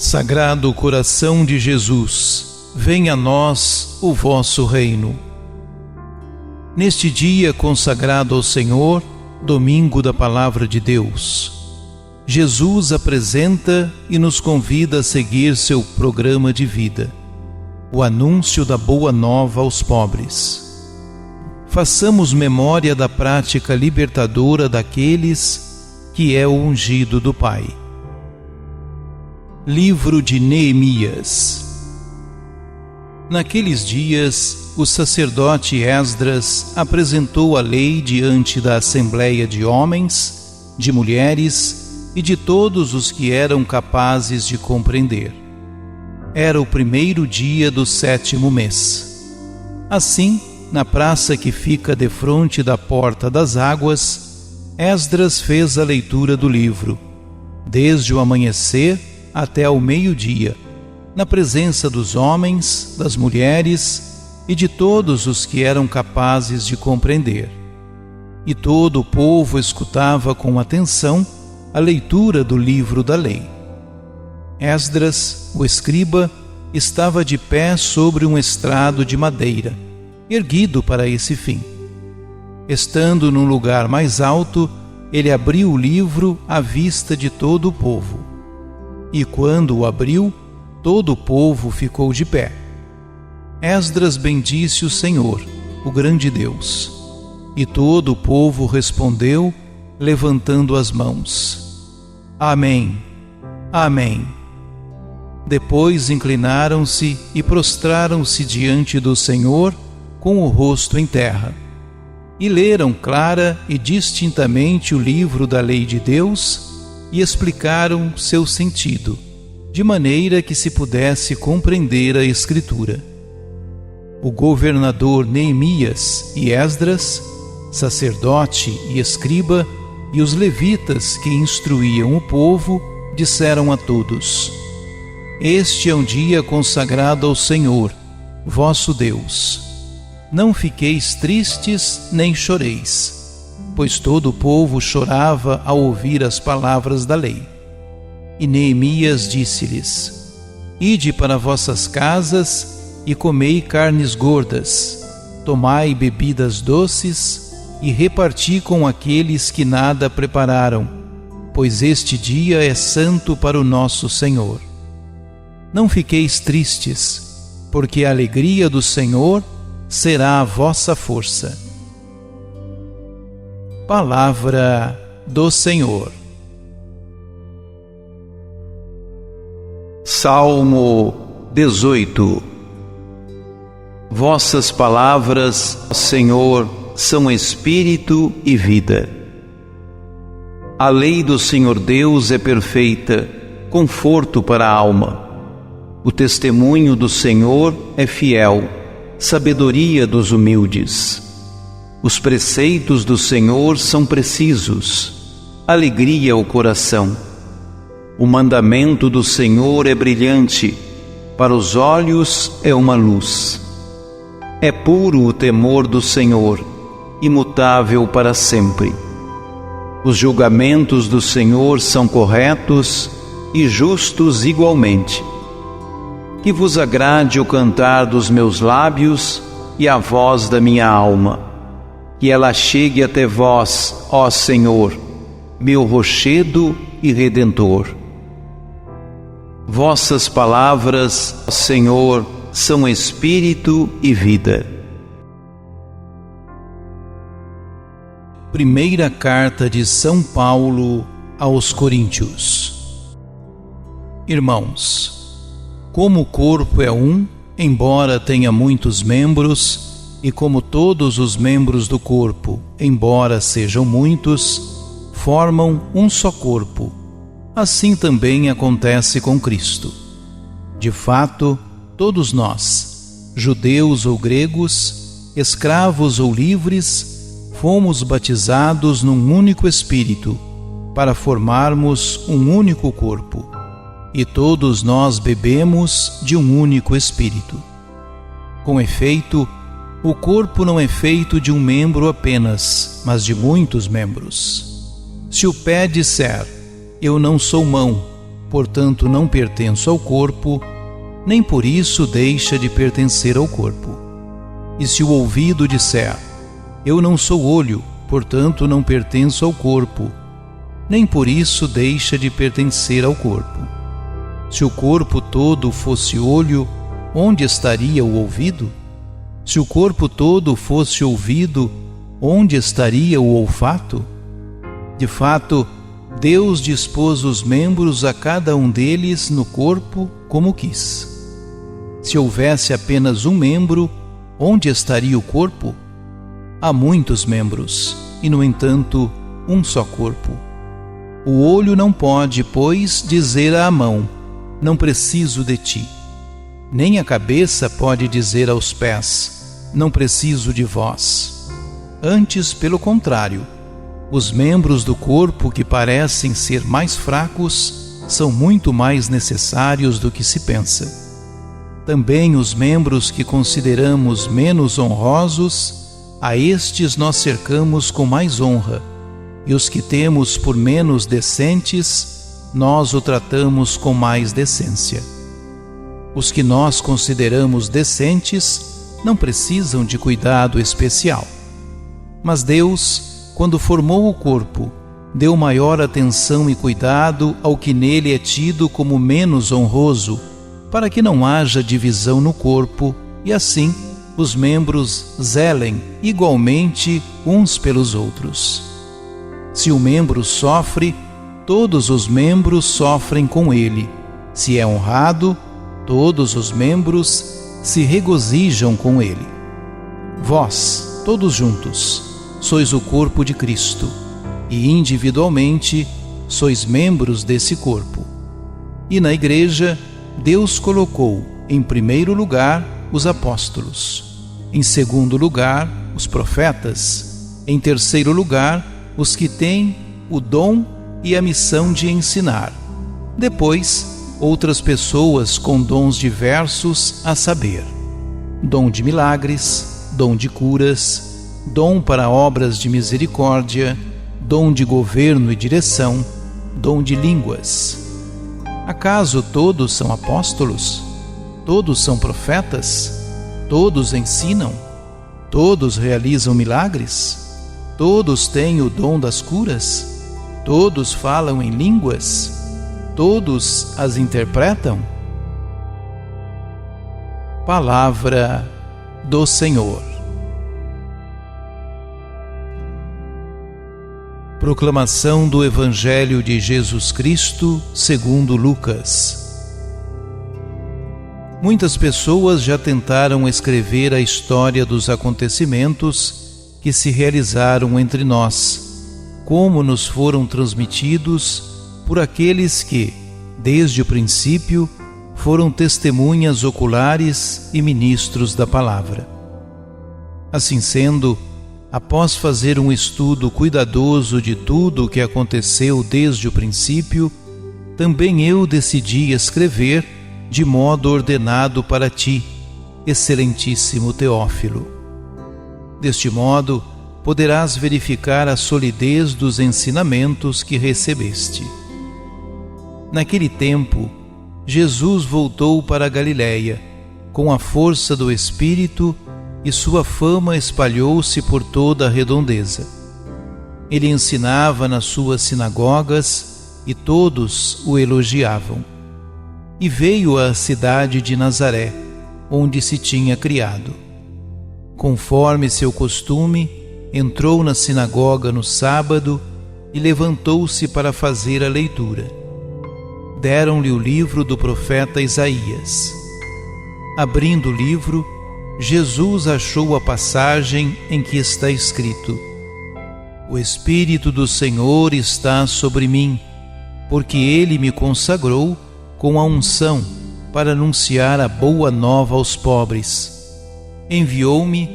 Sagrado coração de Jesus, venha a nós o vosso reino. Neste dia consagrado ao Senhor, domingo da Palavra de Deus, Jesus apresenta e nos convida a seguir seu programa de vida, o anúncio da boa nova aos pobres. Façamos memória da prática libertadora daqueles que é o ungido do Pai. Livro de Neemias. Naqueles dias, o sacerdote Esdras apresentou a lei diante da assembleia de homens, de mulheres e de todos os que eram capazes de compreender. Era o primeiro dia do 7º mês. Assim, na praça que fica defronte da Porta das Águas, Esdras fez a leitura do livro, desde o amanhecer até ao meio-dia, na presença dos homens, das mulheres e de todos os que eram capazes de compreender. E todo o povo escutava com atenção a leitura do livro da lei. Esdras, o escriba, estava de pé sobre um estrado de madeira, erguido para esse fim. Estando num lugar mais alto, ele abriu o livro à vista de todo o povo. E quando o abriu, todo o povo ficou de pé. Esdras bendisse o Senhor, o grande Deus. E todo o povo respondeu, levantando as mãos: Amém, Amém. Depois inclinaram-se e prostraram-se diante do Senhor com o rosto em terra. E leram clara e distintamente o livro da lei de Deus e explicaram seu sentido, de maneira que se pudesse compreender a Escritura. O governador Neemias e Esdras, sacerdote e escriba, e os levitas que instruíam o povo, disseram a todos: Este é um dia consagrado ao Senhor, vosso Deus. Não fiqueis tristes nem choreis, pois todo o povo chorava ao ouvir as palavras da lei. E Neemias disse-lhes: Ide para vossas casas e comei carnes gordas, tomai bebidas doces e reparti com aqueles que nada prepararam, pois este dia é santo para o nosso Senhor. Não fiqueis tristes, porque a alegria do Senhor será a vossa força. Palavra do Senhor. Salmo 18. Vossas palavras, Senhor, são espírito e vida. A lei do Senhor Deus é perfeita, conforto para a alma. O testemunho do Senhor é fiel, sabedoria dos humildes. Os preceitos do Senhor são precisos, alegria ao coração. O mandamento do Senhor é brilhante, para os olhos é uma luz. É puro o temor do Senhor, imutável para sempre. Os julgamentos do Senhor são corretos e justos igualmente. Que vos agrade o cantar dos meus lábios e a voz da minha alma. Que ela chegue até vós, ó Senhor, meu rochedo e redentor. Vossas palavras, Senhor, são espírito e vida. Primeira carta de São Paulo aos Coríntios. Irmãos, como o corpo é um, embora tenha muitos membros, e como todos os membros do corpo, embora sejam muitos, formam um só corpo, assim também acontece com Cristo. De fato, todos nós, judeus ou gregos, escravos ou livres, fomos batizados num único Espírito, para formarmos um único corpo, e todos nós bebemos de um único Espírito. Com efeito, o corpo não é feito de um membro apenas, mas de muitos membros. Se o pé disser, eu não sou mão, portanto não pertenço ao corpo, nem por isso deixa de pertencer ao corpo. E se o ouvido disser: eu não sou olho, portanto não pertenço ao corpo, nem por isso deixa de pertencer ao corpo. Se o corpo todo fosse olho, onde estaria o ouvido? Se o corpo todo fosse ouvido, onde estaria o olfato? De fato, Deus dispôs os membros a cada um deles no corpo como quis. Se houvesse apenas um membro, onde estaria o corpo? Há muitos membros, e no entanto, um só corpo. O olho não pode, pois, dizer à mão: não preciso de ti. Nem a cabeça pode dizer aos pés: não preciso de vós. Antes, pelo contrário, os membros do corpo que parecem ser mais fracos são muito mais necessários do que se pensa. Também os membros que consideramos menos honrosos, a estes nós cercamos com mais honra, e os que temos por menos decentes, nós o tratamos com mais decência. Os que nós consideramos decentes não precisam de cuidado especial. Mas Deus, quando formou o corpo, deu maior atenção e cuidado ao que nele é tido como menos honroso, para que não haja divisão no corpo e assim os membros zelem igualmente uns pelos outros. Se o membro sofre, todos os membros sofrem com ele. Se é honrado, todos os membros se regozijam com ele. Vós, todos juntos, sois o corpo de Cristo, e individualmente sois membros desse corpo. E na igreja, Deus colocou, em primeiro lugar, os apóstolos, em segundo lugar, os profetas, em terceiro lugar, os que têm o dom e a missão de ensinar. Depois, outras pessoas com dons diversos, a saber, dom de milagres, dom de curas, dom para obras de misericórdia, dom de governo e direção, dom de línguas. Acaso todos são apóstolos? Todos são profetas? Todos ensinam? Todos realizam milagres? Todos têm o dom das curas? Todos falam em línguas? Todos as interpretam? Palavra do Senhor. Proclamação do Evangelho de Jesus Cristo segundo Lucas. Muitas pessoas já tentaram escrever a história dos acontecimentos que se realizaram entre nós, como nos foram transmitidos por aqueles que, desde o princípio, foram testemunhas oculares e ministros da palavra. Assim sendo, após fazer um estudo cuidadoso de tudo o que aconteceu desde o princípio, também eu decidi escrever de modo ordenado para ti, excelentíssimo Teófilo. Deste modo, poderás verificar a solidez dos ensinamentos que recebeste. Naquele tempo, Jesus voltou para a Galiléia, com a força do Espírito, e sua fama espalhou-se por toda a redondeza. Ele ensinava nas suas sinagogas e todos o elogiavam. E veio à cidade de Nazaré, onde se tinha criado. Conforme seu costume, entrou na sinagoga no sábado e levantou-se para fazer a leitura. Deram-lhe o livro do profeta Isaías. Abrindo o livro, Jesus achou a passagem em que está escrito: O Espírito do Senhor está sobre mim, porque Ele me consagrou com a unção para anunciar a boa nova aos pobres. Enviou-me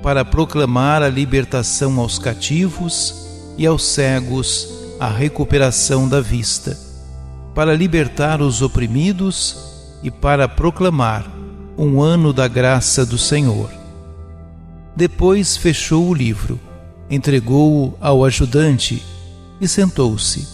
para proclamar a libertação aos cativos e aos cegos a recuperação da vista, para libertar os oprimidos e para proclamar um ano da graça do Senhor. Depois fechou o livro, entregou-o ao ajudante e sentou-se.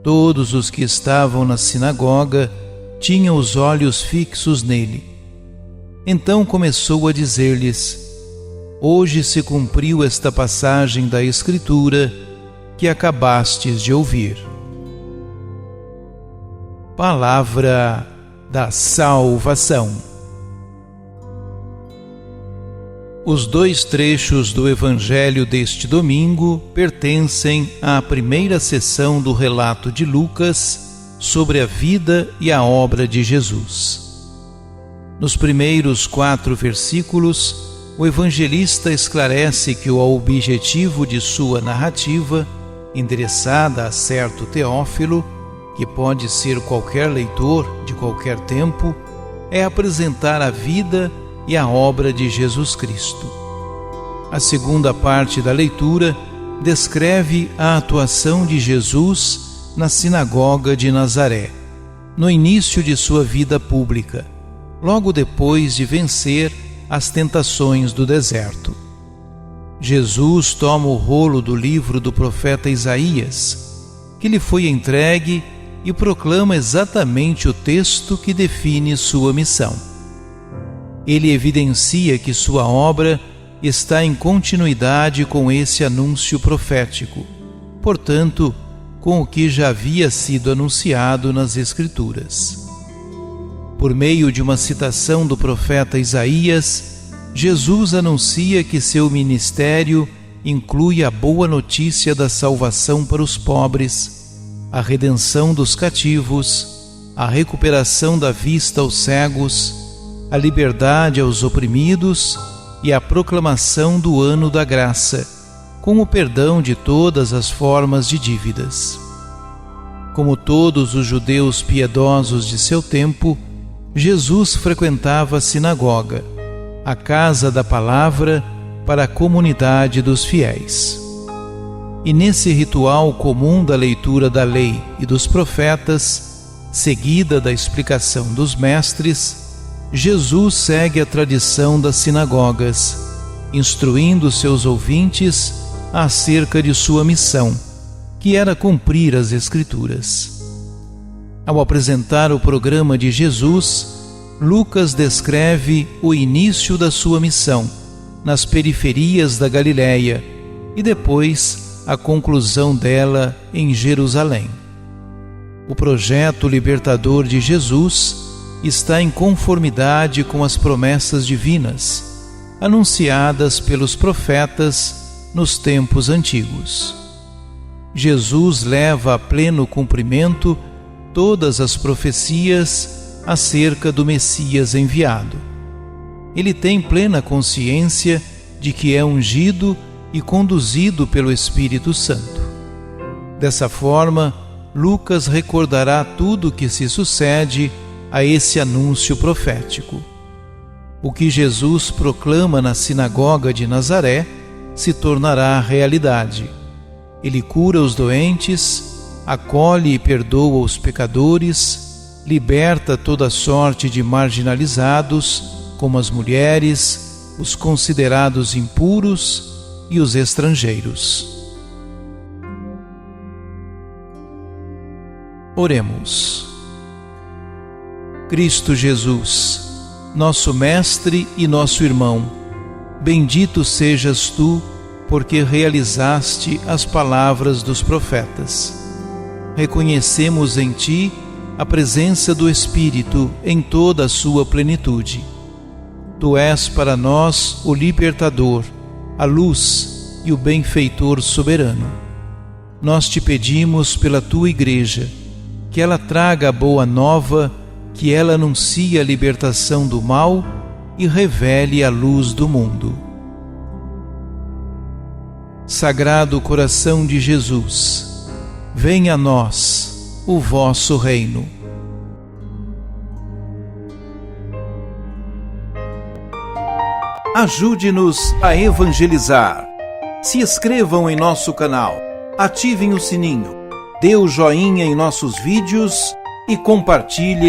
Todos os que estavam na sinagoga tinham os olhos fixos nele. Então começou a dizer-lhes: Hoje se cumpriu esta passagem da Escritura que acabastes de ouvir. Palavra da salvação. Os dois trechos do Evangelho deste domingo pertencem à primeira sessão do relato de Lucas sobre a vida e a obra de Jesus. Nos primeiros 4 versículos, o evangelista esclarece que o objetivo de sua narrativa, endereçada a certo Teófilo, que pode ser qualquer leitor de qualquer tempo, é apresentar a vida e a obra de Jesus Cristo. A segunda parte da leitura descreve a atuação de Jesus na sinagoga de Nazaré, no início de sua vida pública, logo depois de vencer as tentações do deserto. Jesus toma o rolo do livro do profeta Isaías, que lhe foi entregue, e proclama exatamente o texto que define sua missão. Ele evidencia que sua obra está em continuidade com esse anúncio profético, portanto, com o que já havia sido anunciado nas Escrituras. Por meio de uma citação do profeta Isaías, Jesus anuncia que seu ministério inclui a boa notícia da salvação para os pobres, a redenção dos cativos, a recuperação da vista aos cegos, a liberdade aos oprimidos e a proclamação do ano da graça, com o perdão de todas as formas de dívidas. Como todos os judeus piedosos de seu tempo, Jesus frequentava a sinagoga, a casa da palavra para a comunidade dos fiéis. E nesse ritual comum da leitura da lei e dos profetas, seguida da explicação dos mestres, Jesus segue a tradição das sinagogas, instruindo seus ouvintes acerca de sua missão, que era cumprir as Escrituras. Ao apresentar o programa de Jesus, Lucas descreve o início da sua missão, nas periferias da Galiléia, e depois a conclusão dela em Jerusalém. O projeto libertador de Jesus está em conformidade com as promessas divinas, anunciadas pelos profetas nos tempos antigos. Jesus leva a pleno cumprimento todas as profecias acerca do Messias enviado. Ele tem plena consciência de que é ungido e conduzido pelo Espírito Santo. Dessa forma, Lucas recordará tudo o que se sucede a esse anúncio profético. O que Jesus proclama na sinagoga de Nazaré se tornará realidade. Ele cura os doentes, acolhe e perdoa os pecadores, liberta toda sorte de marginalizados, como as mulheres, os considerados impuros e os estrangeiros. Oremos. Cristo Jesus, nosso Mestre e nosso irmão, bendito sejas tu, porque realizaste as palavras dos profetas. Reconhecemos em ti a presença do Espírito em toda a sua plenitude. Tu és para nós o libertador, a luz e o benfeitor soberano. Nós te pedimos pela tua Igreja, que ela traga a boa nova, que ela anuncie a libertação do mal e revele a luz do mundo. Sagrado coração de Jesus, venha a nós o vosso reino. Ajude-nos a evangelizar. Se inscrevam em nosso canal, ativem o sininho, dê o joinha em nossos vídeos e compartilhe